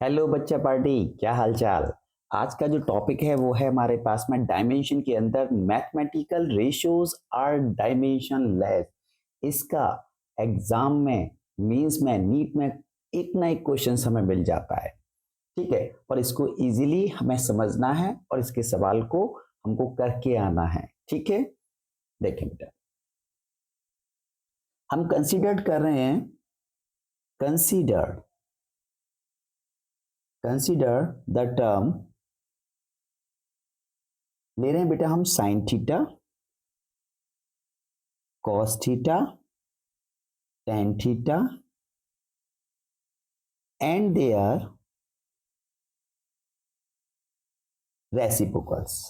Hello बच्चा party, क्या हाल चाल। आज का जो टॉपिक है वो है हमारे पास में डायमेंशन के अंदर mathematical ratios are dimensionless. इसका एग्जाम में, मींस में, नीट में एक ना एक क्वेश्चन हमें मिल जाता है। ठीक है, और इसको इजीली हमें समझना है और इसके सवाल को हमको करके आना है। ठीक है, देखें बेटा, हम कंसीडर कर रहे हैं, कंसीडर कंसीडर द टर्म, ले रहे हैं बेटा हम sine theta, cos theta, tan theta and their reciprocals।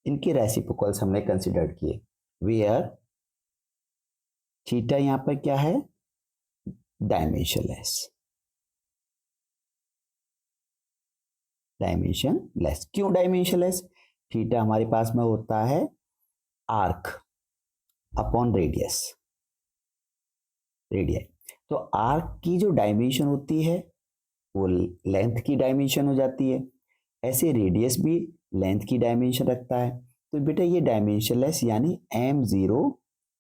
इनके रेसिप्रोकल्स हमने कंसिडर किए। वेयर थीटा यहां पर क्या है, डायमेंशनलेस। डायमेंशनलेस क्यों डायमेंशनलेस? थीटा हमारे पास में होता है आर्क अपॉन रेडियस, रेडियस। तो आर्क की जो डायमेंशन होती है वो लेंथ की डायमेंशन हो जाती है, ऐसे रेडियस भी लेंथ की डायमेंशन रखता है। तो बेटा ये डायमेंशनलेस यानी m0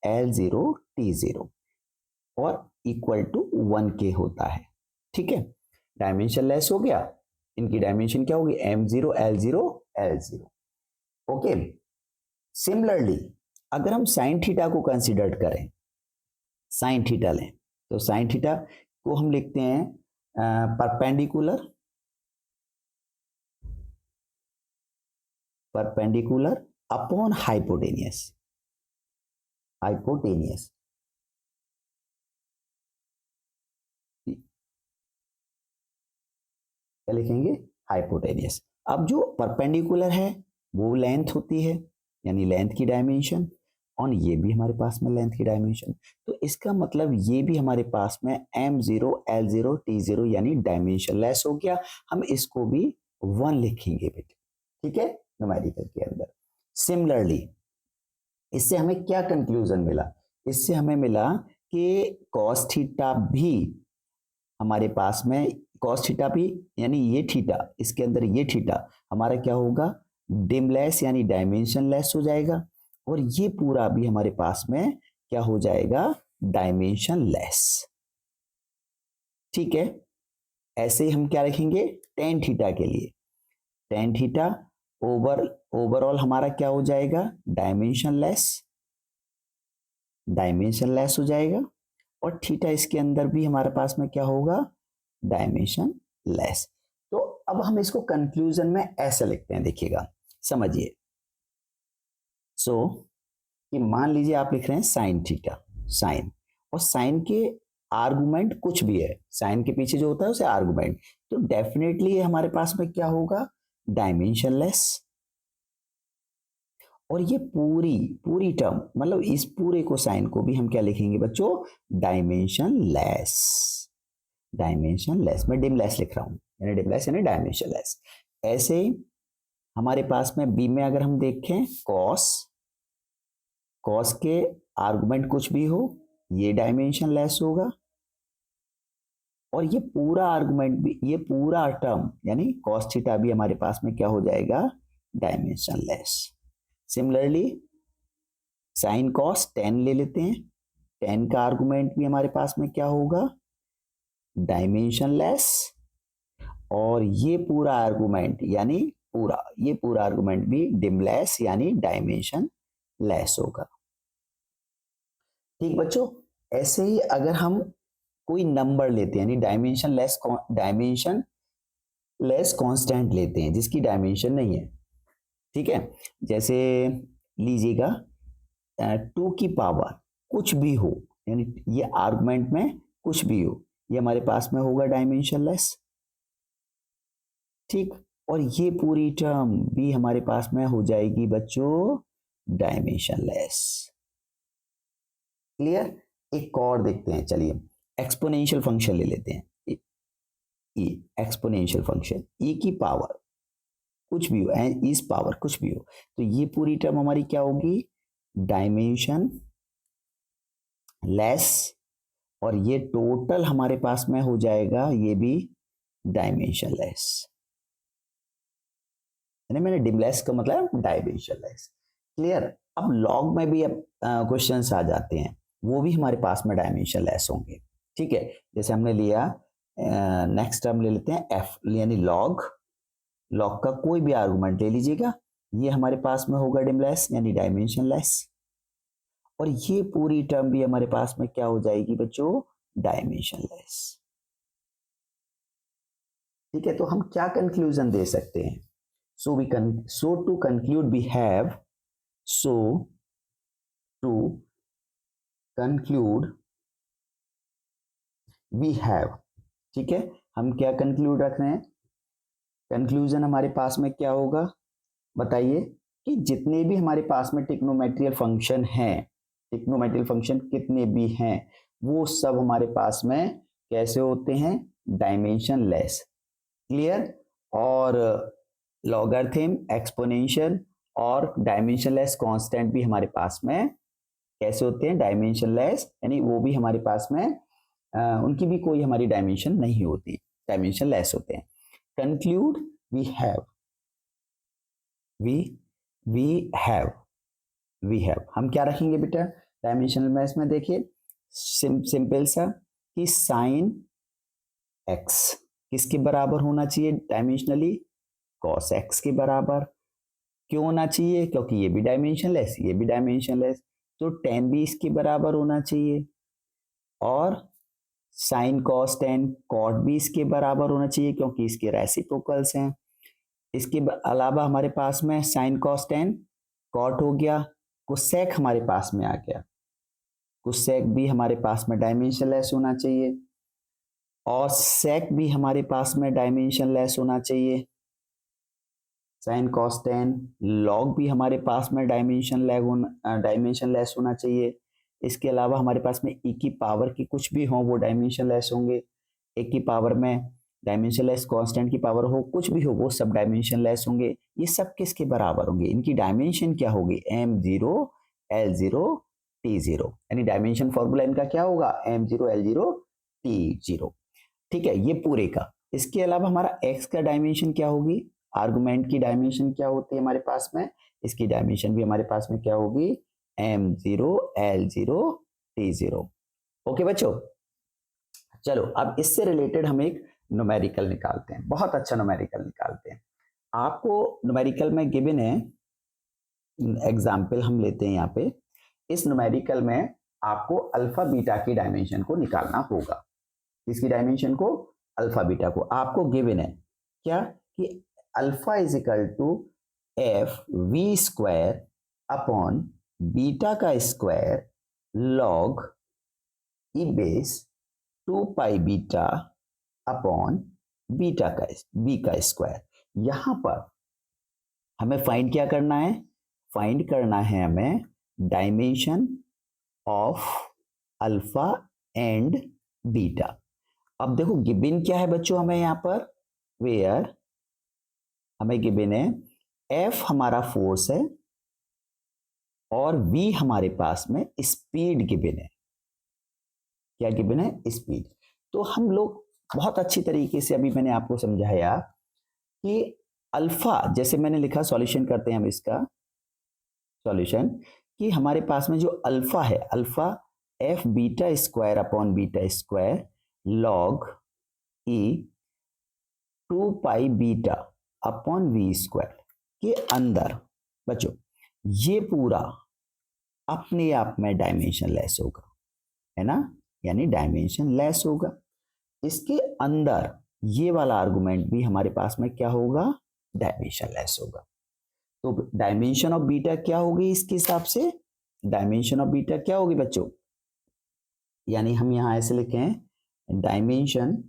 l0 t0 और इक्वल टू 1 के होता है। ठीक है, डायमेंशनलेस हो गया, इनकी डायमेंशन क्या होगी, m0 l0 l0। Okay, similarly अगर हम साइन थीटा को कंसीडर करें, साइन थीटा लें, तो साइन थीटा को हम लिखते हैं perpendicular, perpendicular upon hypotenuse, hypotenuse. क्या लिखेंगे, हाइपोटेनियस। अब जो परपेंडिकुलर है वो लेंथ होती है, यानी लेंथ की डायमेंशन, और ये भी हमारे पास में लेंथ की डायमेंशन। तो इसका मतलब ये भी हमारे पास में m0 l0 t0 यानी डायमेंशन लेस हो गया। हम इसको भी 1 लिखेंगे बेटे। ठीक है, न्यूमेरिकल के अंदर। सिमिलरली इससे हमें क्या कंक्लूजन मिला, इससे हमें मिला कि cos थीटा भी हमारे पास में, cos थीटा भी यानी ये थीटा, इसके अंदर ये थीटा हमारा क्या होगा, डिमलेस यानी डायमेंशन लेस हो जाएगा, और ये पूरा भी हमारे पास में क्या हो जाएगा, डायमेंशन लेस। ठीक है, ऐसे ही हम क्या रखेंगे टेन थीटा के लिए, टेन थीटा ओवरऑल हमारा क्या हो जाएगा, डायमेंशन लेस, डायमेंशन लेस हो जाएगा, और थीटा इसके अंदर भी हमारे पास में क्या होगा, डायमेंशन लेस। तो अब हम इसको कंक्लूजन में ऐसे लिखते हैं, देखिएगा समझिए। सो कि मान लीजिए आप लिख रहे हैं साइन थीटा, साइन, और साइन के आर्गुमेंट कुछ भी है, साइन के पीछे जो होता है उसे आर्गुमेंट, तो डेफिनेटली हमारे पास में क्या होगा, डायमेंशन लेस। और ये पूरी पूरी टर्म, मतलब इस पूरे को साइन को भी हम क्या लिखेंगे बच्चों, डायमेंशन लेस। डायमेंशन लेस, मैं डिम लेस लिख रहा हूं, यानी डिम लेस यानी डायमेंशन लेस। ऐसे ही हमारे पास में बी में अगर हम देखें कॉस, कॉस के आर्गुमेंट कुछ भी हो ये डायमेंशन लेस होगा, और ये पूरा आर्गुमेंट भी, ये पूरा टर्म यानी कॉस थीटा भी हमारे पास में क्या हो जाएगा, dimension less. Similarly sine cos tan ले लेते हैं, टेन का आर्गुमेंट भी हमारे पास में क्या होगा, डायमेंशन लेस, और ये पूरा आर्गुमेंट यानी पूरा, ये पूरा आर्गुमेंट भी डिमलेस यानी डायमेंशन लेस होगा। ठीक बच्चों, ऐसे ही अगर हम कोई नंबर लेते हैं यानी डायमेंशन लेस कांस्टेंट लेते हैं जिसकी डायमेंशन नहीं है, ठीक है, जैसे लीजिएगा 2 की पावर कुछ भी हो, यानी ये आर्गुमेंट में कुछ भी हो, ये हमारे पास में होगा डायमेंशन लेस। ठीक, और ये पूरी टर्म भी हमारे पास में हो जाएगी बच्चों डायमेंशन लेस। क्लियर, एक और देखते हैं, चलिए एक्सपोनेंशियल फंक्शन ले लेते हैं, ई, एक्सपोनेंशियल फंक्शन ई की पावर कुछ भी हो, इस पावर कुछ भी हो, तो ये पूरी टर्म हमारी क्या होगी, डायमेंशन लेस, और ये टोटल हमारे पास में हो जाएगा ये भी डायमेंशन लेस। मैंने डिमलेस का मतलब डायमेंशन लेस। क्लियर। अब लॉग में भी अब क्वेश्चंस आ जाते हैं, वो भी हमारे पास में डायमेंशन लेस होंगे। ठीक है, जैसे हमने लिया, नेक्स्ट हम ले लेते हैं एफ, यानी लॉग। लॉग का कोई भी आर्गुमेंट ले लीजिएगा, ये हमारे पास में होगा डिमलेस यानी डायमेंशन लेस, और ये पूरी टर्म भी हमारे पास में क्या हो जाएगी बच्चों, डायमेंशन लेस। ठीक है, तो हम क्या कंक्लूजन दे सकते हैं? So to conclude we have, so to conclude we have, ठीक है, हम क्या कंक्लूड रख रहे हैं? कंक्लूजन हमारे पास में क्या होगा बताइए, कि जितने भी हमारे पास में टिक्नोमेट्रियल फंक्शन हैं, टिक्नोमेट्रियल फंक्शन कितने भी हैं, वो सब हमारे पास में कैसे होते हैं, डायमेंशन लेस। क्लियर। और लॉगरिथम, एक्सपोनेंशियल और डायमेंशन लेस कांस्टेंट भी हमारे पास में कैसे होते हैं, डायमेंशन लेस, यानी वो भी हमारे पास में उनकी भी कोई हमारी डायमेंशन नहीं होती, डायमेंशन लेस होते हैं। Conclude we have, we have हम क्या रखेंगे बेटा डायमेंशनल लेस में? देखिए सिंपल सा, कि साइन एक्स किसके बराबर होना चाहिए डायमेंशनली, कॉस एक्स के बराबर। क्यों होना चाहिए? क्योंकि ये भी डायमेंशन लेस, ये भी डायमेंशन लेस, तो टेन भी इसके बराबर होना चाहिए, और साइन कॉस टेन कॉट भी इसके बराबर होना चाहिए क्योंकि इसके रेसिप्रोकल्स हैं। इसके अलावा हमारे पास में साइन कॉस टेन कॉट हो गया, कोसेक हमारे पास में आ गया, कोसेक भी हमारे पास में डायमेंशन लेस होना चाहिए, और सेक भी हमारे पास में डायमेंशन लेस होना चाहिए। साइन कॉस टेन लॉग भी हमारे पास में डायमेंशन लेस होना चाहिए। इसके अलावा हमारे पास में e की पावर की कुछ भी हो वो डायमेंशन लेस होंगे, ए की पावर में डायमेंशन लेस कांस्टेंट की पावर हो कुछ भी हो वो सब डायमेंशन लेस होंगे। ये सब किसके बराबर होंगे? इनकी डायमेंशन क्या होगी? m0 l0 t0, यानी डायमेंशन फॉर्मूला इनका क्या होगा? m0 l0 t0। ठीक है, ये पूरे का। इसके अलावा हमारा x का डायमेंशन क्या होगी? आर्गुमेंट की डायमेंशन क्या होती है हमारे पास में? इसकी डायमेंशन भी हमारे पास में क्या होगी? m0 l0 t0। ओके बच्चों, चलो अब इससे रिलेटेड हम एक न्यूमेरिकल निकालते हैं, बहुत अच्छा न्यूमेरिकल निकालते हैं। आपको न्यूमेरिकल में गिवन है, एग्जाम्पल हम लेते हैं यहाँ पे। इस न्यूमेरिकल में आपको अल्फा बीटा की डायमेंशन को निकालना होगा। इसकी डायमेंशन को, अल्फा बीटा को आपको गिवन है क्या, कि alpha is equal to f v square upon beta का square log e base 2 pi beta upon beta का बी का स्क्वायर। यहां पर हमें फाइंड क्या करना है? फाइंड करना है हमें dimension of alpha and beta. अब देखो गिवन क्या है बच्चों हमें यहाँ पर, वेयर हमें गिवन है एफ हमारा फोर्स है और वी हमारे पास में स्पीड गिवन है। क्या गिवन है? स्पीड। तो हम लोग बहुत अच्छी तरीके से अभी मैंने आपको समझाया कि अल्फा, जैसे मैंने लिखा, सॉल्यूशन करते हैं हम इसका सॉल्यूशन, कि हमारे पास में जो अल्फा है, alpha f beta square upon beta square log e 2 pi beta upon v square के अंदर बच्चों ये पूरा अपने आप में डायमेंशन लेस होगा, है ना, यानी डायमेंशन लेस होगा। इसके अंदर ये वाला आर्गुमेंट भी हमारे पास में क्या होगा? डायमेंशन लेस होगा। तो डायमेंशन ऑफ बीटा क्या होगी इसके हिसाब से? डायमेंशन ऑफ बीटा क्या होगी बच्चों? यानी हम यहां ऐसे लिखे हैं डायमेंशन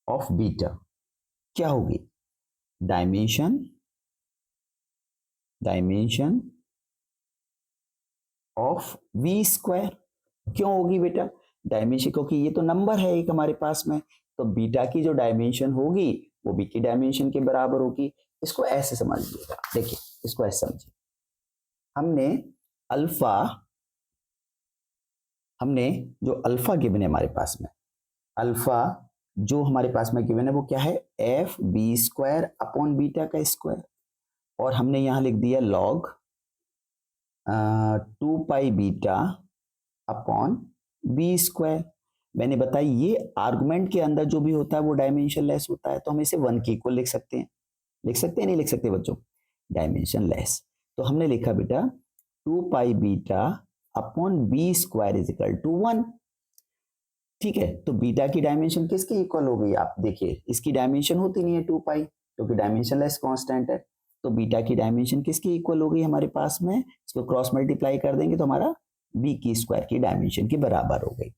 ऑफ बीटा क्या होगी? Dimension of v square. क्यों होगी बेटा डायमेंशन? क्योंकि ये तो नंबर है एक हमारे पास में, तो बीटा की जो डायमेंशन होगी वो बी की डायमेंशन के बराबर होगी। इसको ऐसे समझिएगा, देखिए इसको ऐसे समझिए, हमने अल्फा हमने जो अल्फा गिवन है हमारे पास में, अल्फा जो हमारे पास में गिवन है वो क्या है, f b square upon beta का स्क्वायर, और हमने यहाँ लिख दिया log 2 pi beta upon B square. मैंने बताया ये आर्गुमेंट के अंदर जो भी होता है वो डायमेंशन लेस होता है, तो हम इसे 1 के इक्वल लिख सकते हैं। लिख सकते हैं नहीं लिख सकते बच्चों, डायमेंशन लेस। तो हमने लिखा बेटा 2 pi beta upon B square is equal to 1। ठीक है, तो बीटा की डायमेंशन किसकी इक्वल हो गई, आप देखिए इसकी डायमेंशन होती नहीं है 2 पाई, क्योंकि डायमेंशन लेस कांस्टेंट है। तो बीटा की डायमेंशन किसकी इक्वल हो गई हमारे पास में, इसको क्रॉस मल्टीप्लाई कर देंगे तो हमारा बी की स्क्वायर की डायमेंशन के बराबर हो गई।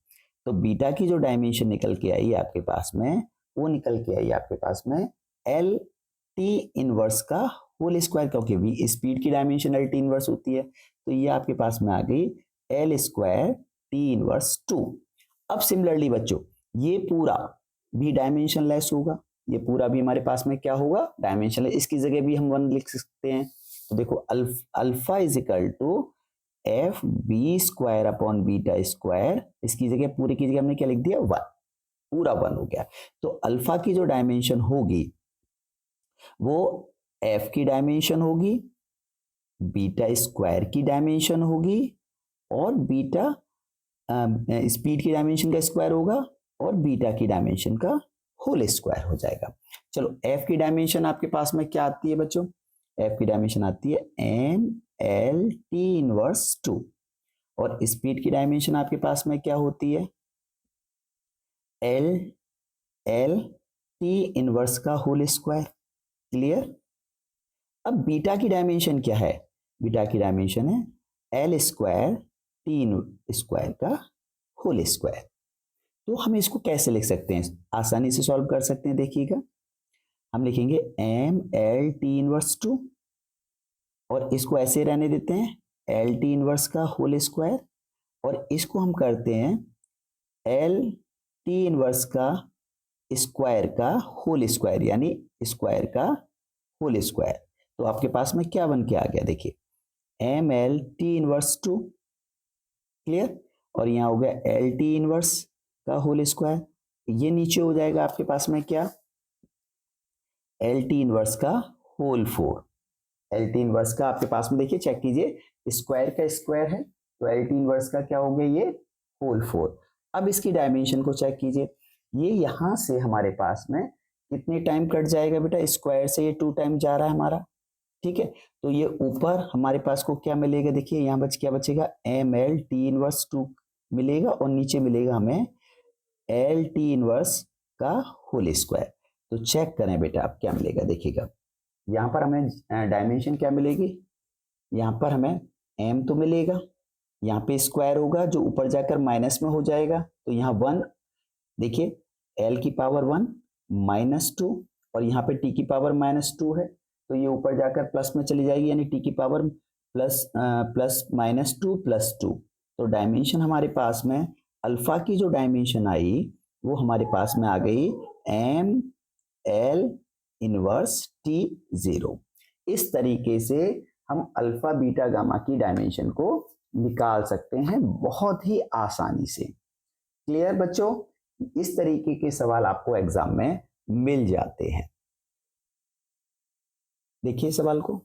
तो बीटा की जो डायमेंशन निकल के आई आपके पास में, वो निकल के आई आपके पास में एल टी इनवर्स का होल स्क्वायर, क्योंकि वी स्पीड की डायमेंशन एल टी इनवर्स होती है। तो ये आपके पास में आ गई एल स्क्वायर टी इनवर्स 2। अब सिमिलरली बच्चों ये पूरा भी डायमेंशन लेस होगा, ये पूरा भी हमारे पास में क्या होगा, डायमेंशन लेस। इसकी जगह भी हम 1 लिख सकते हैं। तो देखो alpha is equal to f b square upon beta square, इसकी जगह पूरी की जगह हमने क्या लिख दिया 1, पूरा 1 हो गया। तो अल्फा की जो डायमेंशन होगी वो एफ की डायमेंशन होगी, बीटा स्क्वायर की डायमेंशन होगी, और बीटा स्पीड की डायमेंशन का स्क्वायर होगा, और बीटा की डायमेंशन का होल स्क्वायर हो जाएगा। चलो एफ की डायमेंशन आपके पास में क्या आती है बच्चों, एफ की डायमेंशन आती है एम एल टी इनवर्स 2, और स्पीड की डायमेंशन आपके पास में क्या होती है, एल एल टी इनवर्स का होल स्क्वायर। क्लियर। अब बीटा की डायमेंशन क्या है, बीटा की डायमेंशन है एल स्क्वायर टी स्क्वायर का होल स्क्वायर। तो हम इसको कैसे लिख सकते हैं, आसानी से सॉल्व कर सकते हैं। देखिएगा हम लिखेंगे एम एल टी इनवर्स 2, और इसको ऐसे रहने देते हैं एल टी इनवर्स का होल स्क्वायर, और इसको हम करते हैं एल टी इनवर्स का स्क्वायर का होल स्क्वायर, यानी स्क्वायर का होल स्क्वायर। तो आपके पास में क्या बन के आ गया, देखिए M L T inverse 2। Clear. और यहाँ हो गया एल टी इनवर्स का होल स्क्वायर, ये नीचे हो जाएगा आपके पास में क्या, एल टी इनवर्स का होल 4। एल टी इनवर्स का आपके पास में देखिए चेक कीजिए, स्क्वायर का स्क्वायर है, तो एल टी इनवर्स का क्या हो गया, ये होल 4। अब इसकी डायमेंशन को चेक कीजिए, ये यहां से हमारे पास में कितने टाइम कट जाएगा बेटा, स्क्वायर से ये 2 टाइम जा रहा है हमारा। ठीक है, तो ये ऊपर हमारे पास को क्या मिलेगा, देखिए यहाँ क्या बचेगा, एम एल टी इनवर्स 2 मिलेगा, और नीचे मिलेगा हमें एल टी इनवर्स का होल स्क्वायर। तो चेक करें बेटा अब क्या मिलेगा, देखिएगा यहाँ पर हमें डायमेंशन क्या मिलेगी, यहाँ पर हमें m तो मिलेगा, यहाँ पे स्क्वायर होगा जो ऊपर जाकर माइनस में हो जाएगा, तो यहाँ 1, देखिए l की पावर 1 -2, और यहाँ पे t की पावर -2 है, तो ये ऊपर जाकर प्लस में चली जाएगी, यानी t की पावर प्लस -2 + 2। तो डायमेंशन हमारे पास में अल्फा की जो डायमेंशन आई वो हमारे पास में आ गई एम एल इनवर्स T0। इस तरीके से हम अल्फा बीटा गामा की डायमेंशन को निकाल सकते हैं बहुत ही आसानी से। क्लियर बच्चों, इस तरीके के सवाल आपको एग्जाम में मिल जाते हैं। देखिए सवाल को,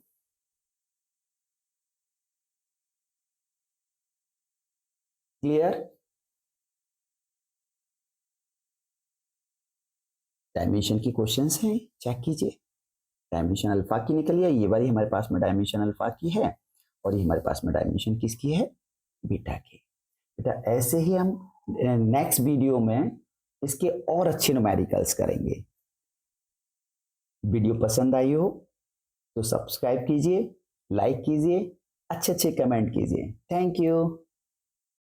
क्लियर। डायमेंशन की क्वेश्चंस हैं, चेक कीजिए। डायमेंशन अल्फा की निकली है, ये वाली हमारे पास में डायमेंशन अल्फा की है, और ये हमारे पास में डायमेंशन किसकी है, बीटा की। बेटा ऐसे ही हम नेक्स्ट वीडियो में इसके और अच्छे न्यूमेरिकल्स करेंगे। वीडियो पसंद आई हो तो सब्सक्राइब कीजिए, लाइक कीजिए, अच्छे अच्छे कमेंट कीजिए। Thank you.